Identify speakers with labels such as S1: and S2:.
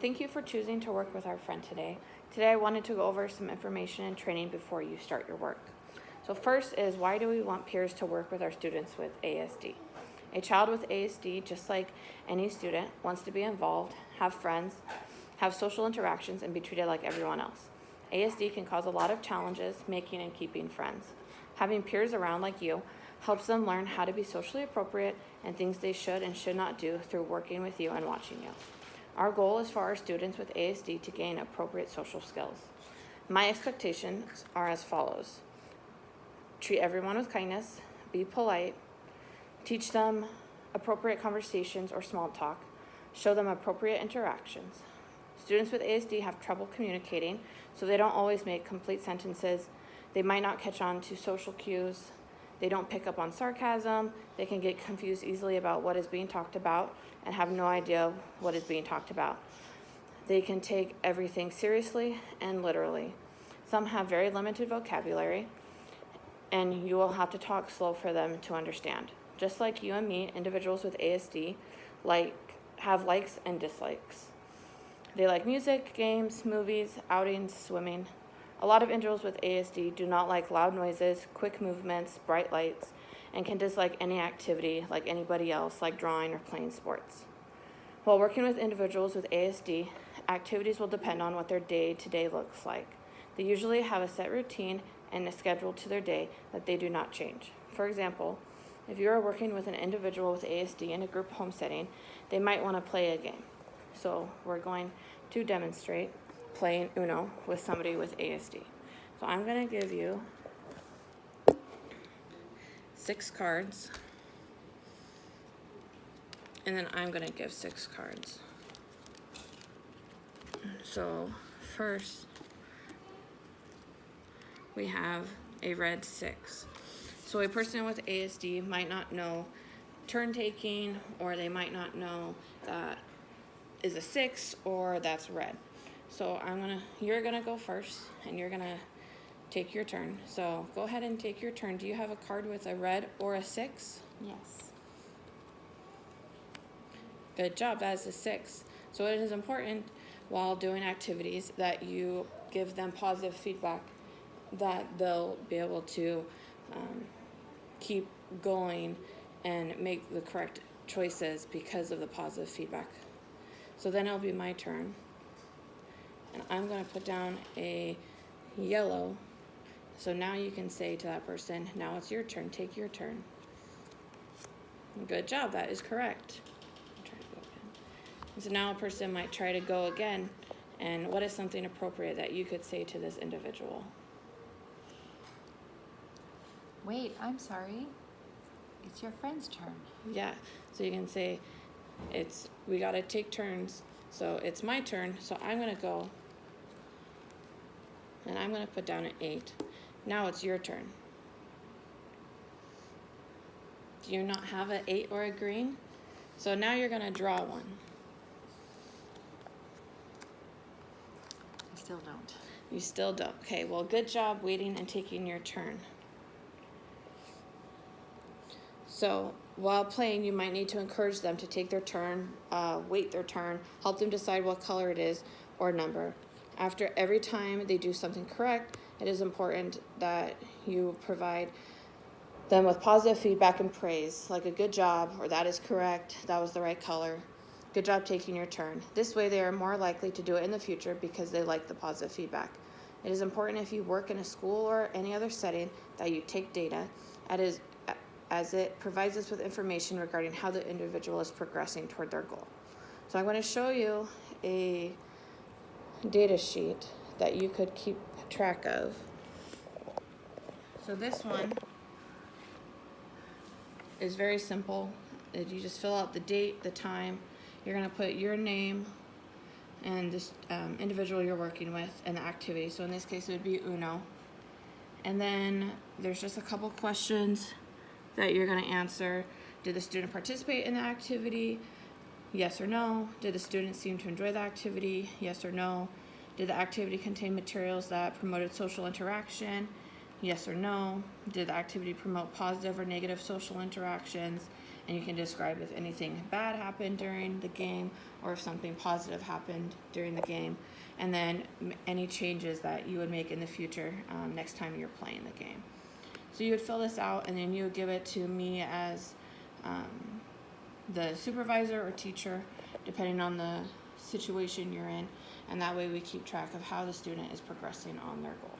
S1: Thank you for choosing to work with our friend today. Today I wanted to go over some information and training before you start your work. So first is, why do we want peers to work with our students with ASD? A child with ASD, just like any student, wants to be involved, have friends, have social interactions, and be treated like everyone else. ASD can cause a lot of challenges making and keeping friends. Having peers around like you helps them learn how to be socially appropriate and things they should and should not do through working with you and watching you. Our goal is for our students with ASD to gain appropriate social skills. My expectations are as follows. Treat everyone with kindness, be polite, teach them appropriate conversations or small talk, show them appropriate interactions. Students with ASD have trouble communicating, so they don't always make complete sentences. They might not catch on to social cues. They don't pick up on sarcasm. They can get confused easily about what is being talked about and have no idea what is being talked about. They can take everything seriously and literally. Some have very limited vocabulary, and you will have to talk slow for them to understand. Just like you and me, individuals with ASD have likes and dislikes. They like music, games, movies, outings, swimming. A lot of individuals with ASD do not like loud noises, quick movements, bright lights, and can dislike any activity like anybody else, like drawing or playing sports. While working with individuals with ASD, activities will depend on what their day-to-day looks like. They usually have a set routine and a schedule to their day that they do not change. For example, if you are working with an individual with ASD in a group home setting, they might want to play a game. So we're going to demonstrate playing Uno with somebody with ASD. So I'm going to give you 6 cards, and then I'm going to give 6 cards. So first, we have a red 6. So a person with ASD might not know turn taking, or they might not know that is a 6 or that's red. So you're gonna go first, and you're gonna take your turn. So go ahead and take your turn. Do you have a card with a red or a 6?
S2: Yes.
S1: Good job, that is a 6. So it is important while doing activities that you give them positive feedback, that they'll be able to keep going and make the correct choices because of the positive feedback. So then it'll be my turn. And I'm going to put down a yellow. So now you can say to that person, now it's your turn, take your turn. Good job, that is correct. Try to go again. So now a person might try to go again. And what is something appropriate that you could say to this individual?
S2: Wait, I'm sorry. It's your friend's turn.
S1: Yeah, so you can say, we got to take turns. So it's my turn, so I'm going to go. And I'm going to put down an 8. Now it's your turn. Do you not have an 8 or a green? So now you're going to draw one.
S2: I still don't.
S1: You still don't. Okay, well, good job waiting and taking your turn. So while playing, you might need to encourage them to take their turn, wait their turn, help them decide what color it is or number. After every time they do something correct, it is important that you provide them with positive feedback and praise, like a good job, or that is correct, that was the right color, good job taking your turn. This way they are more likely to do it in the future because they like the positive feedback. It is important if you work in a school or any other setting that you take data, as it provides us with information regarding how the individual is progressing toward their goal. So I'm going to show you a data sheet that you could keep track of. So this one is very simple. You just fill out the date, the time. You're going to put your name and this individual you're working with and the activity. So in this case, it would be Uno. And then there's just a couple questions that you're going to answer. Did the student participate in the activity? Yes or no. Did the student seem to enjoy the activity? Yes or no. Did the activity contain materials that promoted social interaction? Yes or no. Did the activity promote positive or negative social interactions? And you can describe if anything bad happened during the game or if something positive happened during the game, and then any changes that you would make in the future next time you're playing the game. So you would fill this out, and then you would give it to me as the supervisor or teacher, depending on the situation you're in, and that way we keep track of how the student is progressing on their goal.